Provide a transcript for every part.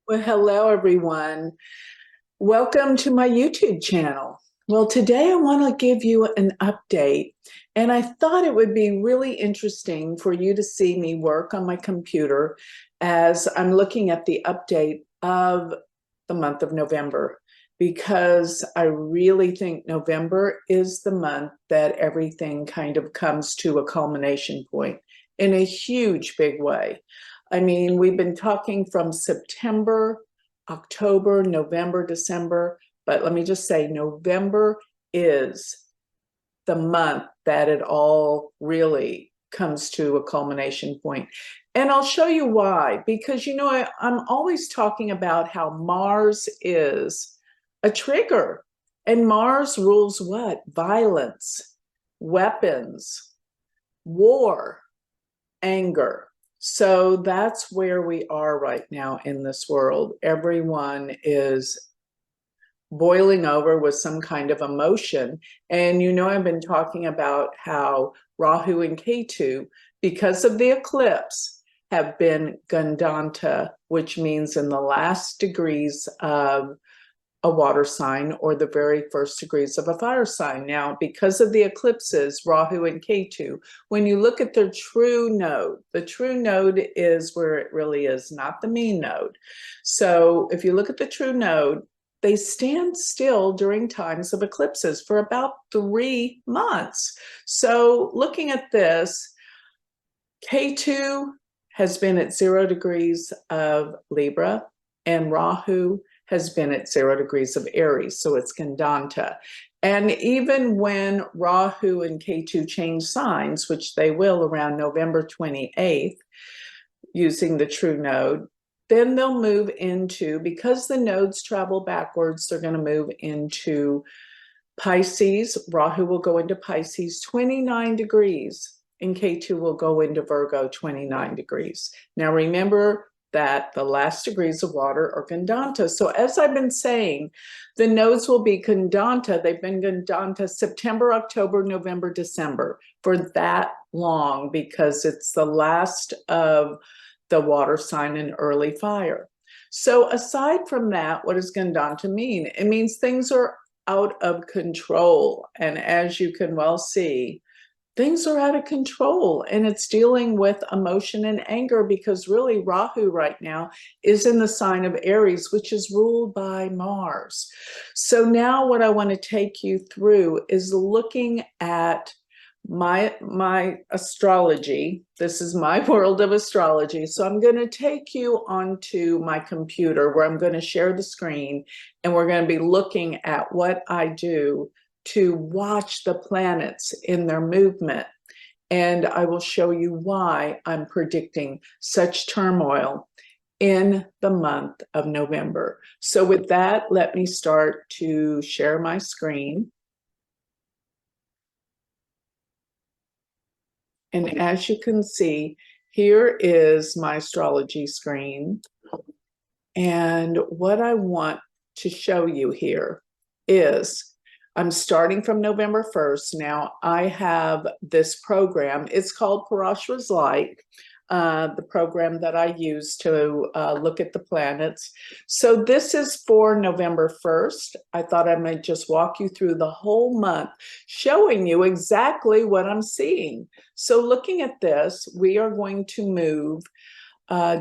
Well, hello, everyone. Welcome to my YouTube channel. Well, today I want to give you an update, and I thought it would be really interesting for you to see me work on my computer as I'm looking at the update of the month of November, because I really think November is the month that everything kind of comes to a culmination point in a huge, big way. I mean, we've been talking from September, October, November, December, but let me just say November is the month that it all really comes to a culmination point. And I'll show you why, because I'm always talking about how Mars is a trigger, and Mars rules what? Violence, weapons, war, anger. So that's where we are right now in this world. Everyone is boiling over with some kind of emotion. And I've been talking about how Rahu and Ketu, because of the eclipse, have been Gandanta, which means in the last degrees of a water sign or the very first degrees of a fire sign. Now, because of the eclipses, Rahu and Ketu, when you look at their true node, the true node is where it really is, not the mean node. So if you look at the true node, they stand still during times of eclipses for about 3 months. So looking at this, Ketu has been at 0 degrees of Libra, and Rahu has been at 0 degrees of Aries, so it's Gandanta. And even when Rahu and Ketu change signs, which they will around November 28th, using the true node, then they'll move into, because the nodes travel backwards, they're going to move into Pisces. Rahu will go into Pisces 29 degrees, and Ketu will go into Virgo 29 degrees. Now remember that the last degrees of water are Gandanta. So as I've been saying, the nodes will be Gandanta. They've been Gandanta September, October, November, December for that long, because it's the last of the water sign and early fire. So aside from that, what does Gandanta mean? It means things are out of control. And as you can well see, things are out of control, and it's dealing with emotion and anger, because really Rahu right now is in the sign of Aries, which is ruled by Mars. So now what I want to take you through is looking at my astrology. This is my world of astrology. So I'm going to take you onto my computer, where I'm going to share the screen, and we're going to be looking at what I do to watch the planets in their movement. And I will show you why I'm predicting such turmoil in the month of November. So with that, let me start to share my screen. And as you can see, here is my astrology screen. And what I want to show you here is I'm starting from November 1st. Now, I have this program. It's called Parashara's Light, the program that I use to look at the planets. So this is for November 1st. I thought I might just walk you through the whole month, showing you exactly what I'm seeing. So looking at this, we are going to move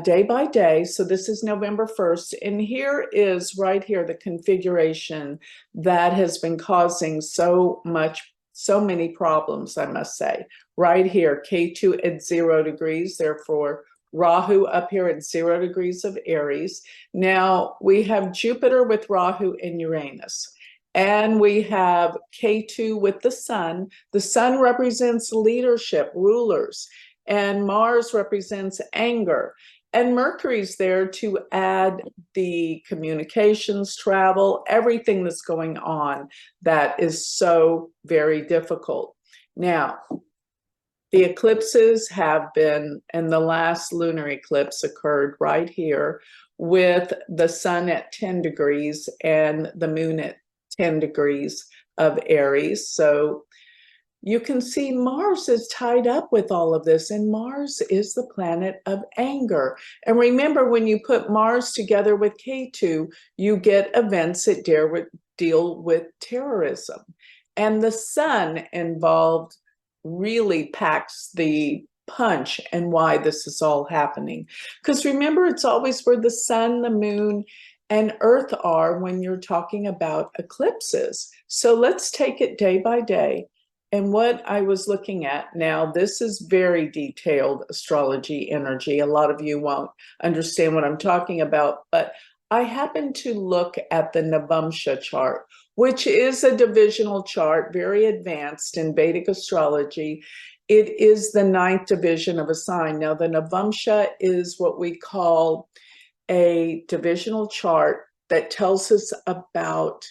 day by day. So this is November 1st. And here is right here the configuration that has been causing so many problems, I must say. Right here, Ketu at 0 degrees, therefore Rahu up here at 0 degrees of Aries. Now we have Jupiter with Rahu and Uranus. And we have Ketu with the sun. The sun represents leadership, rulers. And Mars represents anger. And Mercury's there to add the communications, travel, everything that's going on that is so very difficult. Now, the eclipses have been, and the last lunar eclipse occurred right here with the sun at 10 degrees and the moon at 10 degrees of Aries. So you can see Mars is tied up with all of this, and Mars is the planet of anger. And remember, when you put Mars together with K2, you get events that deal with terrorism. And the sun involved really packs the punch and why this is all happening. Because remember, it's always where the sun, the moon, and Earth are when you're talking about eclipses. So let's take it day by day. And what I was looking at now, this is very detailed astrology energy. A lot of you won't understand what I'm talking about, but I happened to look at the Navamsha chart, which is a divisional chart, very advanced in Vedic astrology. It is the 9th division of a sign. Now, the Navamsha is what we call a divisional chart that tells us about,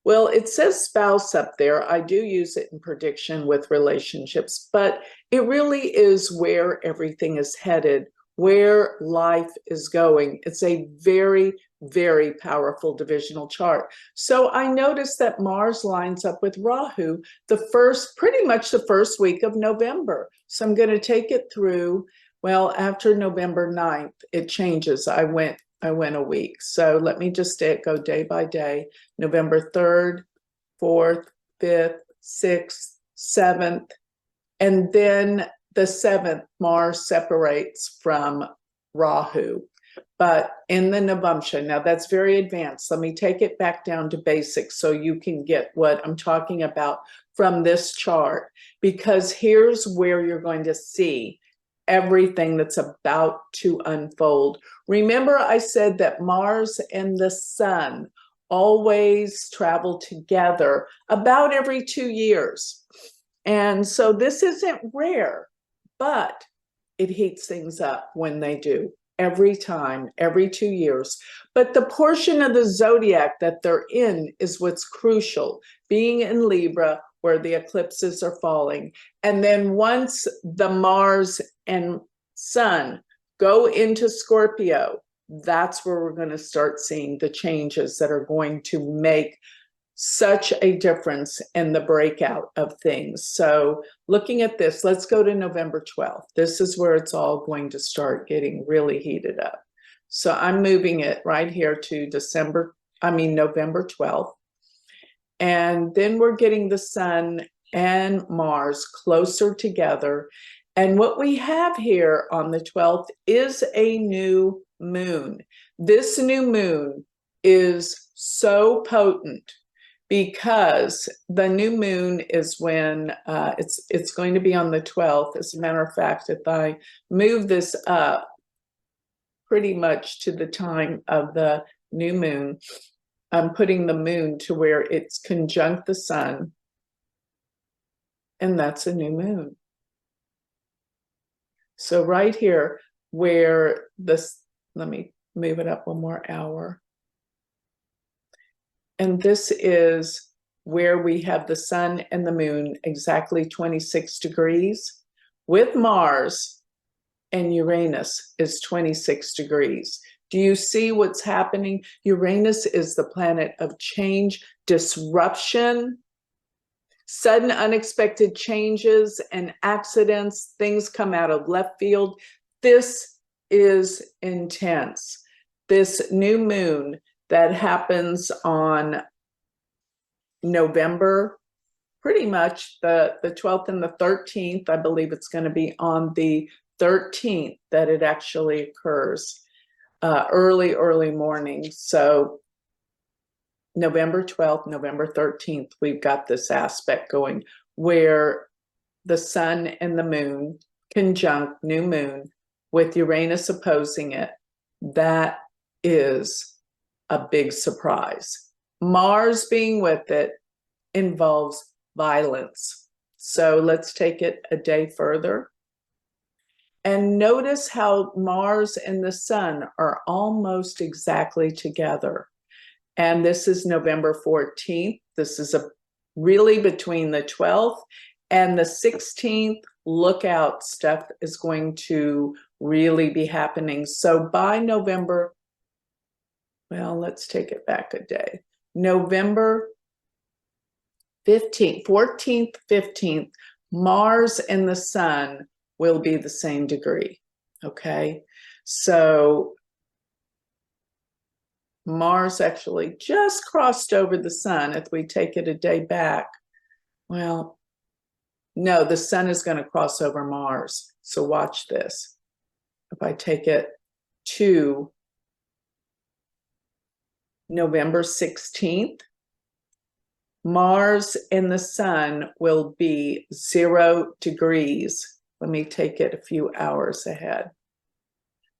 well, it says spouse up there. I do use it in prediction with relationships, but it really is where everything is headed, where life is going. It's a very, very powerful divisional chart. So I noticed that Mars lines up with Rahu pretty much the first week of November. So I'm going to take it through. Well, after November 9th, it changes. I went a week. So let me just go day by day. November 3rd, 4th, 5th, 6th, 7th. And then the 7th, Mars separates from Rahu. But in the Navamsha, now that's very advanced. Let me take it back down to basics so you can get what I'm talking about from this chart, because here's where you're going to see everything that's about to unfold. Remember, I said that Mars and the sun always travel together about every 2 years. And so this isn't rare, but it heats things up when they do. Every time, every 2 years. But the portion of the zodiac that they're in is what's crucial, being in Libra, where the eclipses are falling. And then once the Mars and Sun go into Scorpio, that's where we're going to start seeing the changes that are going to make such a difference in the breakout of things. So looking at this, let's go to November 12th. This is where it's all going to start getting really heated up. So I'm moving it right here to November 12th. And then we're getting the sun and Mars closer together. And what we have here on the 12th is a new moon. This new moon is so potent because the new moon is when it's going to be on the 12th. As a matter of fact, if I move this up pretty much to the time of the new moon, I'm putting the moon to where it's conjunct the sun, and that's a new moon. So right here where this, let me move it up one more hour. And this is where we have the sun and the moon exactly 26 degrees, with Mars and Uranus is 26 degrees. Do you see what's happening? Uranus is the planet of change, disruption, sudden unexpected changes and accidents. Things come out of left field. This is intense. This new moon that happens on November, pretty much the 12th and the 13th. I believe it's going to be on the 13th that it actually occurs, early morning. So November 12th, November 13th, we've got this aspect going where the sun and the moon conjunct new moon with Uranus opposing it. That is a big surprise. Mars being with it involves violence. So let's take it a day further. And notice how Mars and the sun are almost exactly together. And this is November 14th. This is really between the 12th and the 16th. Look out, stuff is going to really be happening. So by November, well, let's take it back a day. November 15th, 14th, 15th, Mars and the Sun will be the same degree. Okay, so Mars actually just crossed over the Sun. If we take it a day back, well, no, the Sun is going to cross over Mars. So watch this. If I take it to November 16th, Mars and the Sun will be 0 degrees. Let me take it a few hours ahead.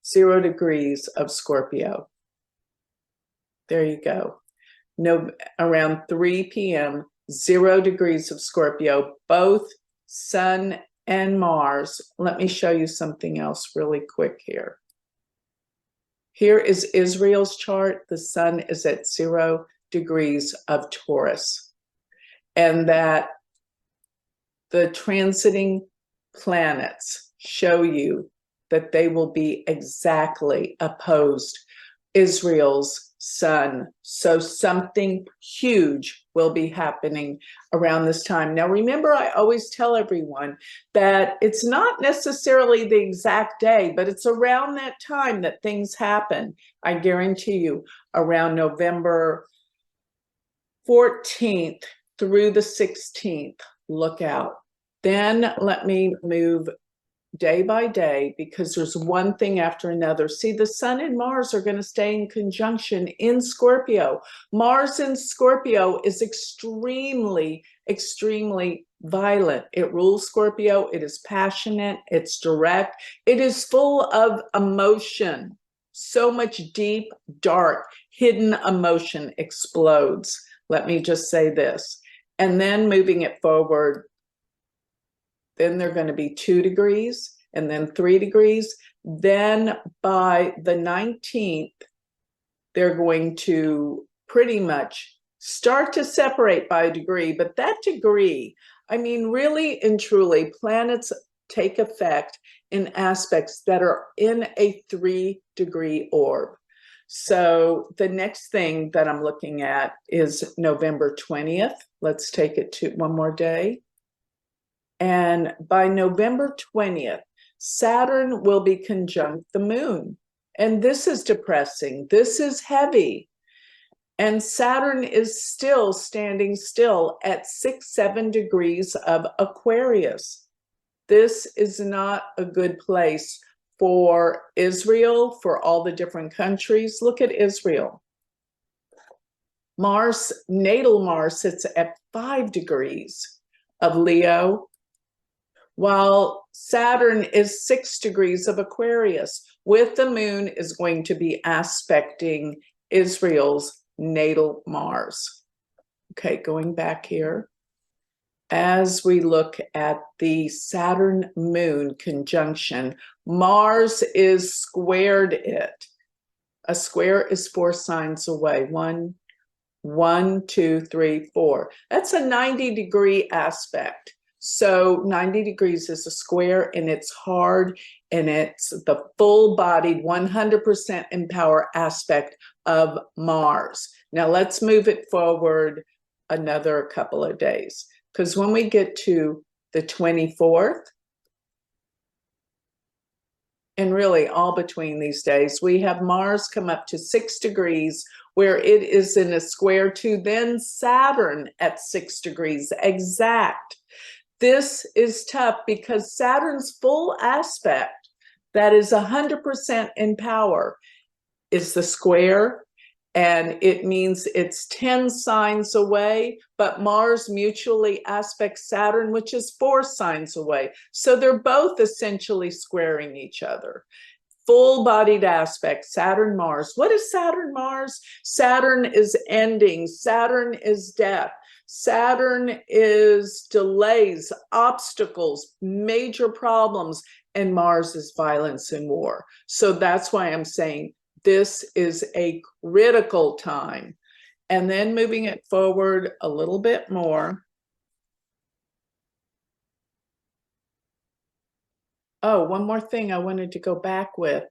0 degrees of Scorpio. There you go. No, around 3 p.m., 0 degrees of Scorpio, both Sun and Mars. Let me show you something else really quick here. Here is Israel's chart. The Sun is at 0 degrees of Taurus. And that the transiting planets show you that they will be exactly opposed Israel's Sun. So something huge will be happening around this time. Now, remember, I always tell everyone that it's not necessarily the exact day, but it's around that time that things happen. I guarantee you, around November 14th through the 16th, look out. Then let me move day by day, because there's one thing after another. See, the Sun and Mars are going to stay in conjunction in Scorpio. Mars in Scorpio is extremely, extremely violent. It rules Scorpio. It is passionate. It's direct. It is full of emotion. So much deep, dark, hidden emotion explodes. Let me just say this. And then moving it forward, then they're going to be 2 degrees and then 3 degrees. Then by the 19th, they're going to pretty much start to separate by a degree. But that degree, I mean, really and truly, planets take effect in aspects that are in a 3-degree orb. So the next thing that I'm looking at is November 20th. Let's take it to one more day. And by November 20th, Saturn will be conjunct the moon. And this is depressing. This is heavy. And Saturn is still standing still at 6-7 degrees of Aquarius. This is not a good place for Israel, for all the different countries. Look at Israel. Mars, natal Mars, sits at 5 degrees of Leo, while Saturn is 6 degrees of Aquarius, with the moon is going to be aspecting Israel's natal Mars. Okay, going back here. As we look at the Saturn moon conjunction, Mars is squared it. A square is 4 signs away. 1, 2, 3, 4. That's a 90-degree aspect. So 90 degrees is a square, and it's hard, and it's the full-bodied 100% in power aspect of Mars. Now let's move it forward another couple of days, because when we get to the 24th, and really all between these days, we have Mars come up to 6 degrees, where it is in a square to then Saturn at 6 degrees exact. This is tough because Saturn's full aspect, that is 100% in power, is the square, and it means it's 10 signs away, but Mars mutually aspects Saturn, which is 4 signs away. So they're both essentially squaring each other. Full-bodied aspect, Saturn, Mars. What is Saturn, Mars? Saturn is ending. Saturn is death. Saturn is delays, obstacles, major problems, and Mars is violence and war. So that's why I'm saying this is a critical time. And then moving it forward a little bit more. Oh, one more thing I wanted to go back with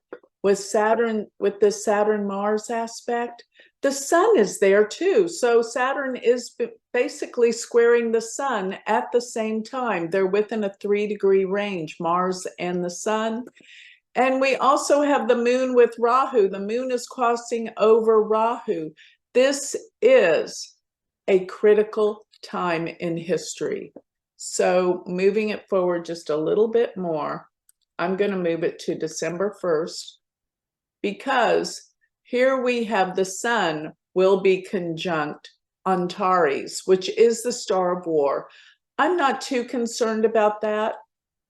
Saturn, with the Saturn-Mars aspect, the sun is there too. So Saturn is basically squaring the sun at the same time. They're within a 3-degree range, Mars and the sun. And we also have the moon with Rahu. The moon is crossing over Rahu. This is a critical time in history. So moving it forward just a little bit more, I'm going to move it to December 1st, because here we have the sun will be conjunct Antares, which is the star of war. I'm not too concerned about that,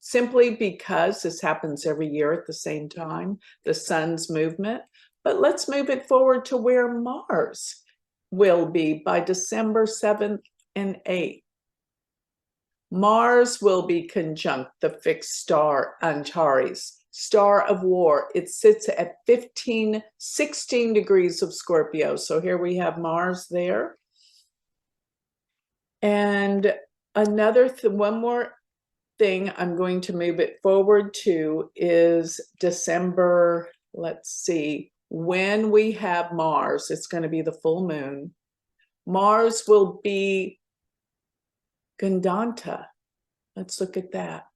simply because this happens every year at the same time, the sun's movement. But let's move it forward to where Mars will be by December 7th and 8th. Mars will be conjunct the fixed star Antares, star of war. It sits at 16 degrees of Scorpio. So here we have Mars there. And one more thing I'm going to move it forward to is December, let's see, when we have Mars, it's going to be the full moon. Mars will be Gandanta. Let's look at that.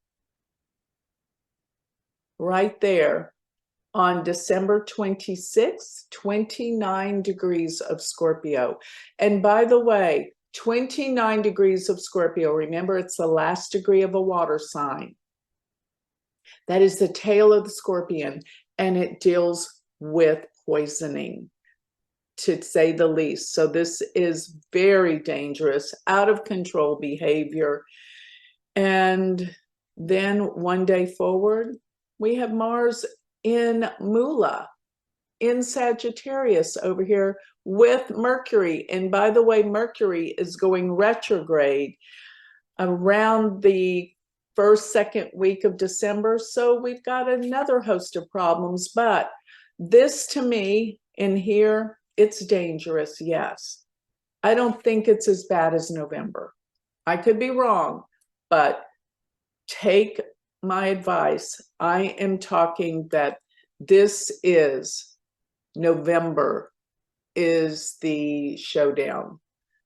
Right there on December 26th, 29 degrees of Scorpio. And by the way, 29 degrees of Scorpio, remember it's the last degree of a water sign. That is the tail of the scorpion, and it deals with poisoning, to say the least. So this is very dangerous, out of control behavior. And then one day forward, we have Mars in Mula, in Sagittarius over here with Mercury. And by the way, Mercury is going retrograde around the second week of December. So we've got another host of problems. But this, to me, in here, it's dangerous, yes. I don't think it's as bad as November. I could be wrong, but take my advice. I am talking that this is November is the showdown.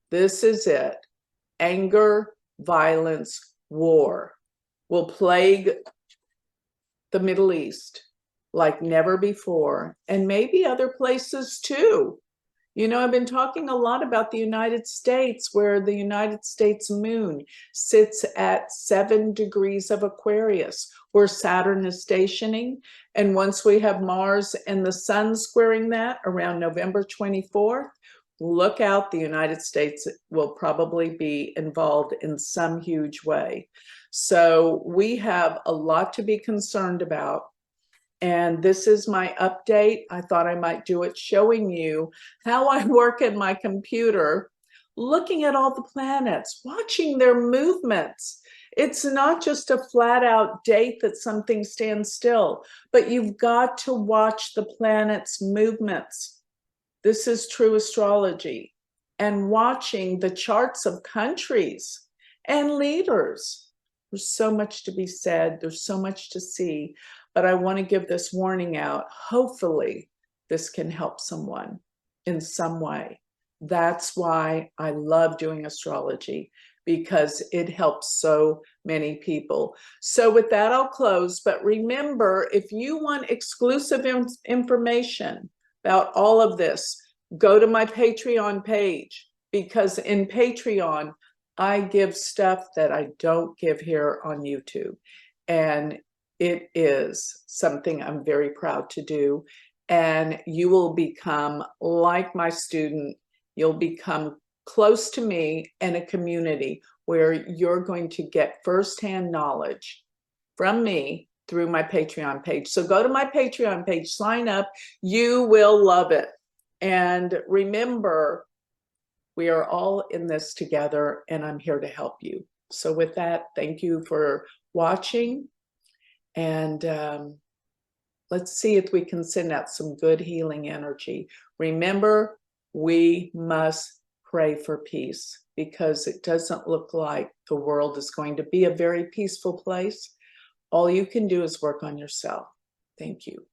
This is it. Anger, violence, war will plague the Middle East like never before, and maybe other places too. You know, I've been talking a lot about the United States, where the United States moon sits at 7 degrees of Aquarius, where Saturn is stationing. And once we have Mars and the sun squaring that around November 24th, look out, the United States will probably be involved in some huge way. So we have a lot to be concerned about. And this is my update. I thought I might do it showing you how I work in my computer, looking at all the planets, watching their movements. It's not just a flat out date that something stands still, but you've got to watch the planets' movements. This is true astrology. And watching the charts of countries and leaders. There's so much to be said. There's so much to see. But I want to give this warning out. Hopefully, this can help someone in some way. That's why I love doing astrology, because it helps so many people. So with that, I'll close. But remember, if you want exclusive information about all of this, go to my Patreon page, because in Patreon, I give stuff that I don't give here on YouTube. And it is something I'm very proud to do. And you will become like my student. You'll become close to me in a community where you're going to get firsthand knowledge from me through my Patreon page. So go to my Patreon page, sign up. You will love it. And remember, we are all in this together, and I'm here to help you. So with that, thank you for watching. And let's see if we can send out some good healing energy. Remember, we must pray for peace, because it doesn't look like the world is going to be a very peaceful place. All you can do is work on yourself. Thank you.